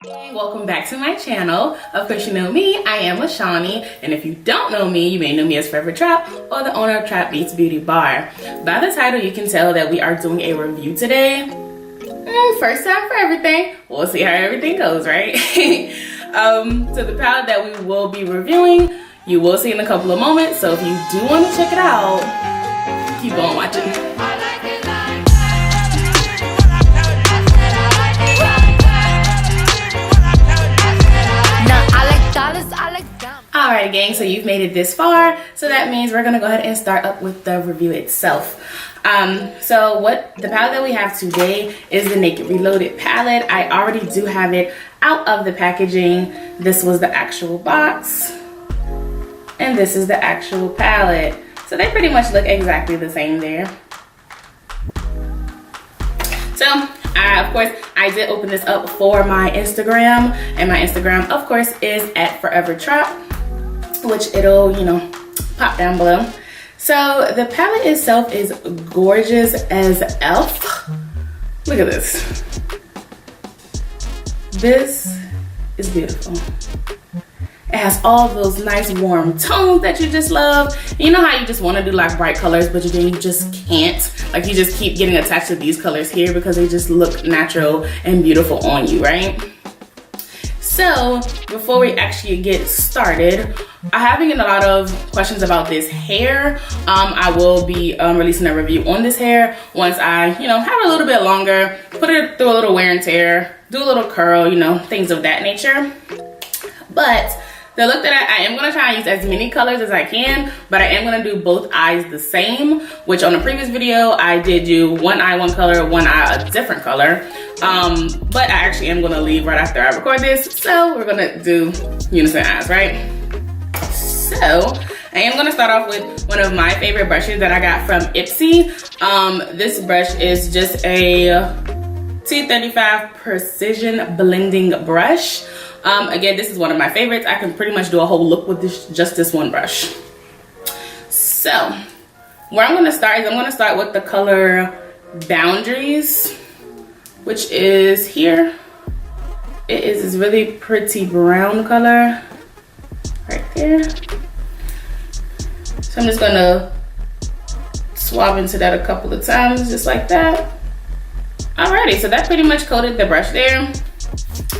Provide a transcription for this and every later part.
Welcome back to my channel. Of course you know me, I am ashaunij, and if you don't know me, you may know me as ForeverTrapp or the owner of Trap Beats Beauty Bar. By the title you can tell that we are doing a review today. First time for everything. We'll see how everything goes, right? So the palette that we will be reviewing, you will see in a couple of moments, so if you do want to check it out, keep on watching. Alright gang, so you've made it this far, so that means we're gonna go ahead and start up with the review itself. So what the palette that we have today is the Naked Reloaded palette. I already do have it out of the packaging. This was the actual box, and this is the actual palette. So they pretty much look exactly the same there. So of course, I did open this up for my Instagram, and my Instagram, of course, is at ForeverTrapp, which it'll, pop down below. So the palette itself is gorgeous as F. Look at this. This is beautiful. It has all those nice warm tones that you just love. You know how you just want to do like bright colors, but then you just can't. Like you just keep getting attached to these colors here because they just look natural and beautiful on you, right? So before we actually get started, I have been getting a lot of questions about this hair. I will be releasing a review on this hair once I, have it a little bit longer, put it through a little wear and tear, do a little curl, things of that nature. But the look that I am going to try and use as many colors as I can, but I am going to do both eyes the same, which on the previous video, I did do one eye one color, one eye a different color. But I actually am going to leave right after I record this. So we're going to do unison eyes, right? So I am going to start off with one of my favorite brushes that I got from Ipsy. This brush is just a T35 Precision Blending Brush. Again, this is one of my favorites. I can pretty much do a whole look with just this one brush. So where I'm going to start is I'm going to start with the color Boundaries, which is here. It is this really pretty brown color right there. So I'm just going to swab into that a couple of times, just like that. Alrighty, so that pretty much coated the brush there.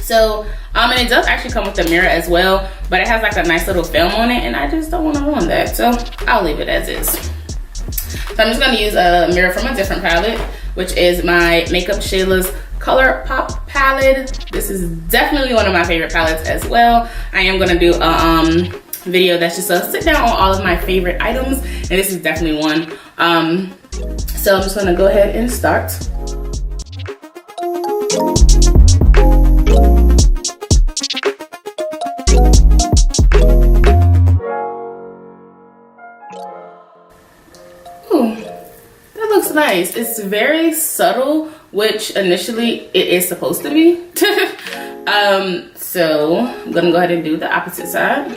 So, and it does actually come with a mirror as well, but it has like a nice little film on it, and I just don't want to ruin that, so I'll leave it as is. So I'm just going to use a mirror from a different palette, which is my Makeup Shayla's Color Pop palette. This is definitely one of my favorite palettes as well. I am going to do a video that's just a sit down on all of my favorite items, and this is definitely one. So I'm just going to go ahead and start. Nice. It's very subtle, which initially it is supposed to be. So I'm gonna go ahead and do the opposite side.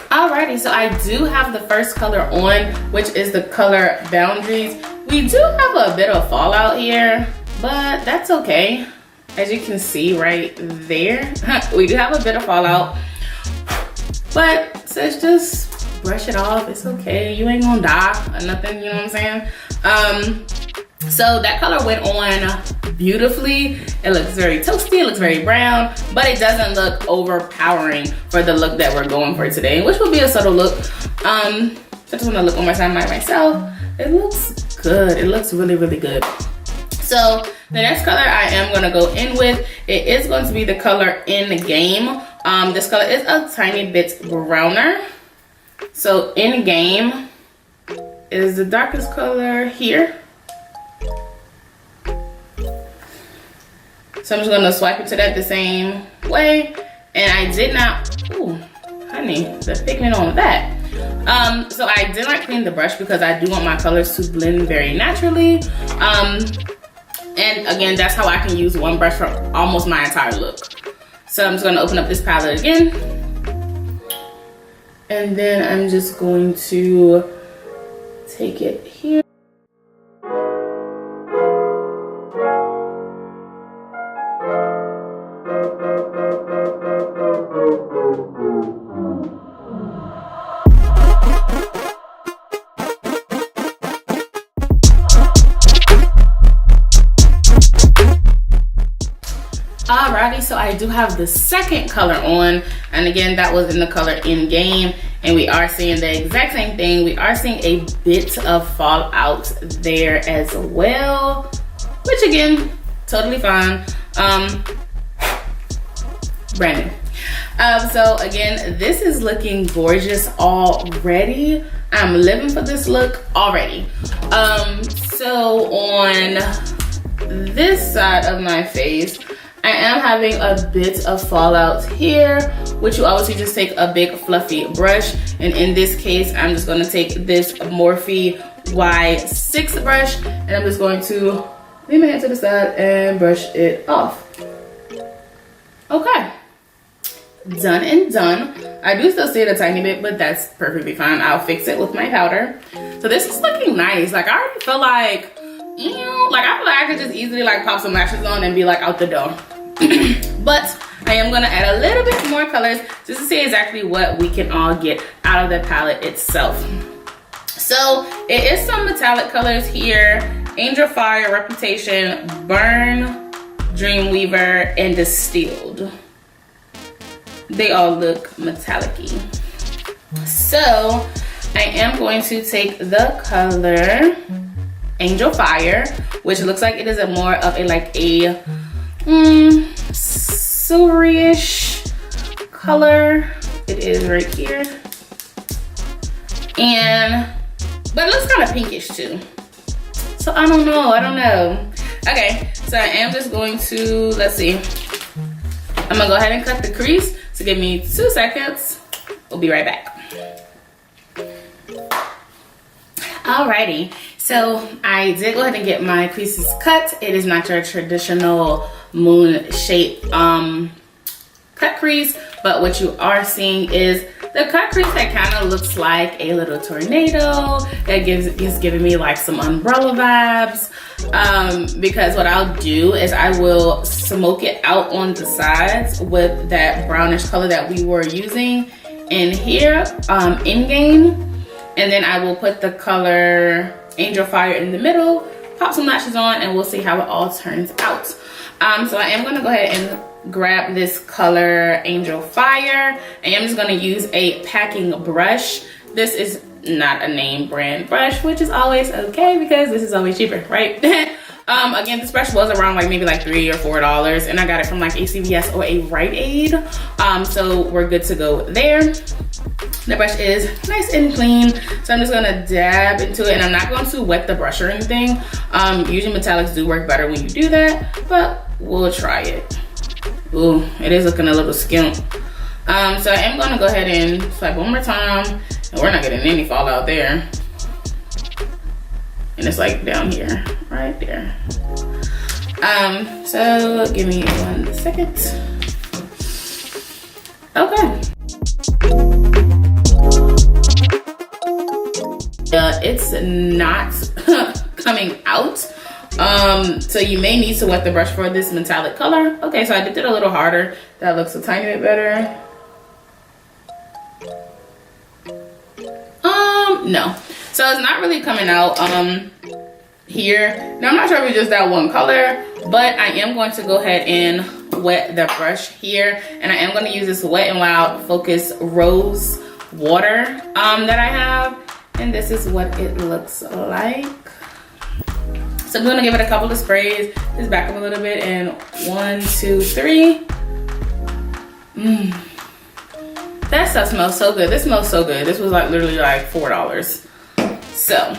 Alrighty, so I do have the first color on, which is the color Boundaries. We do have a bit of fallout here, but that's okay. As you can see right there, we do have a bit of fallout, but let's just brush it off. It's okay. You ain't gonna die or nothing, you know what I'm saying? So that color went on beautifully. It looks very toasty, it looks very brown, but it doesn't look overpowering for the look that we're going for today, which will be a subtle look. I just wanna look on my side by myself. It looks good. It looks really, really good. So the next color I am going to go in with, it is going to be the color In the Game. This color is a tiny bit browner. So In Game is the darkest color here. So I'm just going to swipe into that the same way. And I did not, ooh, honey, the pigment on that. So I did not clean the brush because I do want my colors to blend very naturally. And again, that's how I can use one brush for almost my entire look. So I'm just gonna open up this palette again. And then I'm just going to take it here. Alrighty, so I do have the second color on, and again, that was in the color In Game, and we are seeing the exact same thing. We are seeing a bit of fallout there as well, which again, totally fine. Brand new. So again, this is looking gorgeous already. I'm living for this look already. So on this side of my face, I am having a bit of fallout here, which you obviously just take a big fluffy brush. And in this case, I'm just gonna take this Morphe Y6 brush, and I'm just going to leave my hand to the side and brush it off. Okay, done and done. I do still see it a tiny bit, but that's perfectly fine. I'll fix it with my powder. So this is looking nice. Like, I already feel like, you know, like I feel like I could just easily like pop some lashes on and be like out the door. But I am gonna add a little bit more colors just to see exactly what we can all get out of the palette itself. So it is some metallic colors here: Angel Fire, Reputation, Burn, Dreamweaver, and Distilled. They all look metallic-y. So I am going to take the color Angel Fire, which looks like it is a more of a like a silverish color. It is right here, but it looks kind of pinkish too. So I don't know. Okay, so I am just going to, let's see. I'm gonna go ahead and cut the crease. So give me 2 seconds. We'll be right back. Alrighty, so I did go ahead and get my creases cut. It is not your traditional moon shape cut crease, but what you are seeing is the cut crease that kind of looks like a little tornado. That is giving me like some umbrella vibes. Because what I'll do is I will smoke it out on the sides with that brownish color that we were using in here, In Game. And then I will put the color Angel Fire in the middle, pop some lashes on, and we'll see how it all turns out. So I am gonna go ahead and grab this color Angel Fire, and I'm just gonna use a packing brush. This is not a name brand brush, which is always okay because this is always cheaper, right? Again, this brush was around like maybe like $3 or $4, and I got it from like a CVS or a Rite Aid. So we're good to go there. The brush is nice and clean, so I'm just gonna dab into it, and I'm not going to wet the brush or anything. Usually metallics do work better when you do that, but we'll try it. Ooh, it is looking a little skimp. So I am gonna go ahead and swipe one more time, and we're not getting any fallout there. And it's like down here, right there. So give me 1 second. Okay. It's not coming out. So you may need to wet the brush for this metallic color. Okay, so I did it a little harder. That looks a tiny bit better. No. So it's not really coming out here. Now I'm not sure if it's just that one color, but I am going to go ahead and wet the brush here, and I am going to use this Wet n Wild Focus Rose water that I have, and this is what it looks like. So I'm going to give it a couple of sprays. Just back up a little bit, and 1, 2, 3. That stuff smells so good. This smells so good. This was like literally like $4. So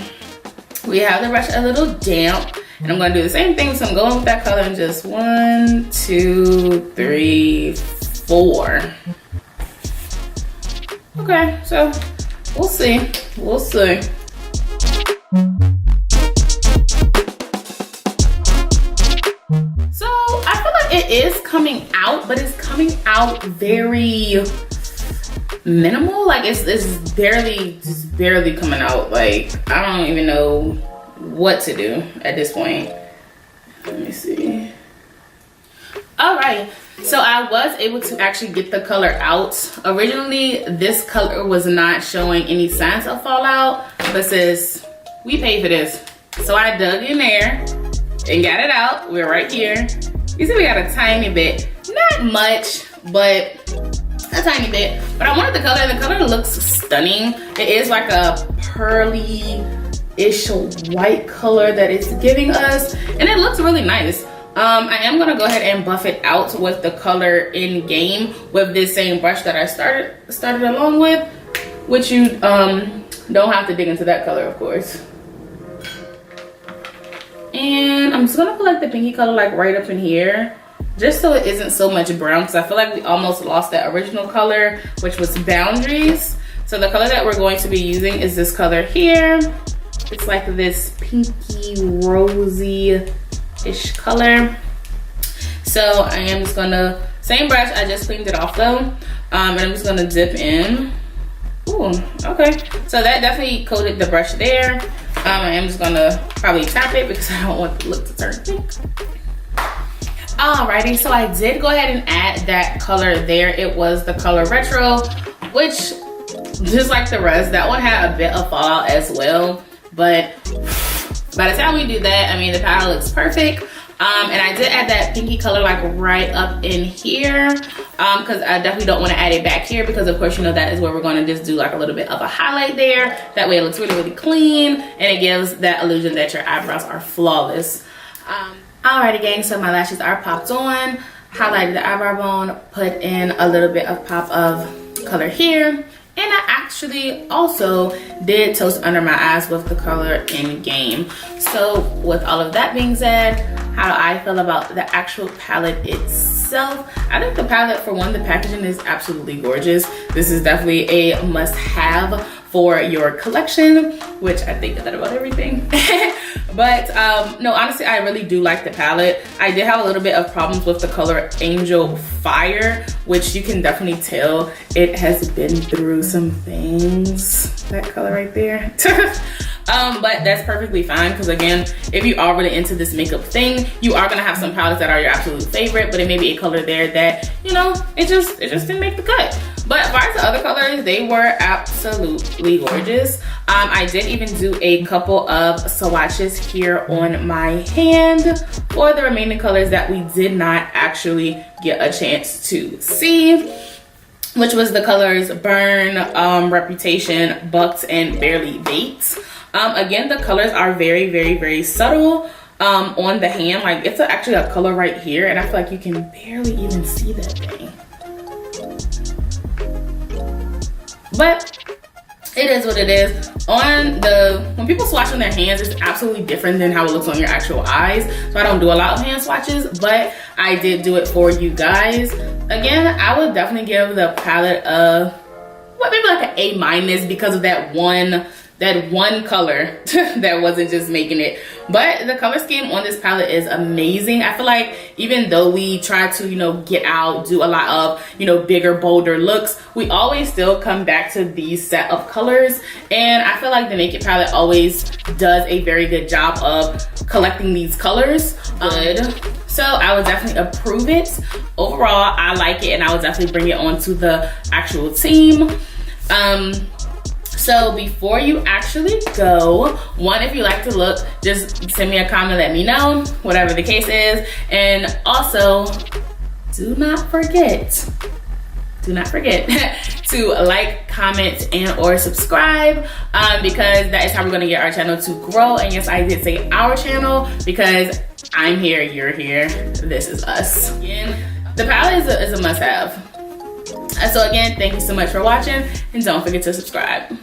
we have the brush a little damp, and I'm gonna do the same thing. So I'm going with that color in just 1, 2, 3, 4. Okay, so we'll see. We'll see. So I feel like it is coming out. out, but it's coming out very minimal. Like it's just barely coming out. Like I don't even know what to do at this point. Let me see. Alright, so I was able to actually get the color out. Originally, this color was not showing any signs of fallout, but since we paid for this, so I dug in there and got it out. We're right here. You see we got a tiny bit, not much, but a tiny bit. But I wanted the color. The color looks stunning. It is like a pearly-ish white color that it's giving us, and it looks really nice. I am gonna go ahead and buff it out with the color in game with this same brush that I started along with, which you don't have to dig into that color, of course. And I'm just gonna put like the pinky color like right up in here, just so it isn't so much brown, because I feel like we almost lost that original color, which was boundaries. So the color that we're going to be using is this color here. It's like this pinky rosy-ish color. So I am just gonna, same brush, I just cleaned it off though. And I'm just gonna dip in. Ooh, okay. So that definitely coated the brush there. I am just gonna probably tap it because I don't want the look to turn pink. Alrighty, so I did go ahead and add that color there. It was the color Retro, which just like the rest, that one had a bit of fallout as well. But by the time we do that, I mean, the palette looks perfect. And I did add that pinky color like right up in here, because I definitely don't want to add it back here, because of course you know that is where we're going to just do like a little bit of a highlight there. That way it looks really, really clean, and it gives that illusion that your eyebrows are flawless. Alrighty gang, so my lashes are popped on, highlighted the eyebrow bone, put in a little bit of pop of color here. And I actually also did toast under my eyes with the color in game. So with all of that being said, how do I feel about the actual palette itself? I think the palette, for one, the packaging is absolutely gorgeous. This is definitely a must-have for your collection, which I think that about everything. But no, honestly, I really do like the palette. I did have a little bit of problems with the color Angel Fire, which you can definitely tell it has been through some things. That color right there. But that's perfectly fine, because again, if you are really into this makeup thing, you are gonna have some palettes that are your absolute favorite, but it may be a color there that, you know, it just didn't make the cut. But as far as the other colors, they were absolutely gorgeous. I did even do a couple of swatches here on my hand for the remaining colors that we did not actually get a chance to see, which was the colors Burn, Reputation, Bucked, and Barely Baked. Again, the colors are very, very, very subtle on the hand. Like, it's actually a color right here, and I feel like you can barely even see that thing. But it is what it is. When people swatch on their hands, it's absolutely different than how it looks on your actual eyes. So I don't do a lot of hand swatches, but I did do it for you guys. Again, I would definitely give the palette maybe like an A- because of that one color that wasn't just making it. But the color scheme on this palette is amazing. I feel like even though we try to, you know, get out, do a lot of, you know, bigger, bolder looks, we always still come back to these set of colors. And I feel like the Naked palette always does a very good job of collecting these colors. So I would definitely approve it. Overall, I like it, and I would definitely bring it onto the actual team. So before you actually go, one, if you like to look, just send me a comment, let me know, whatever the case is. And also, do not forget to like, comment, and or subscribe, because that is how we're gonna get our channel to grow. And yes, I did say our channel, because I'm here, you're here, this is us. Again, the palette is a must-have. So again, thank you so much for watching, and don't forget to subscribe.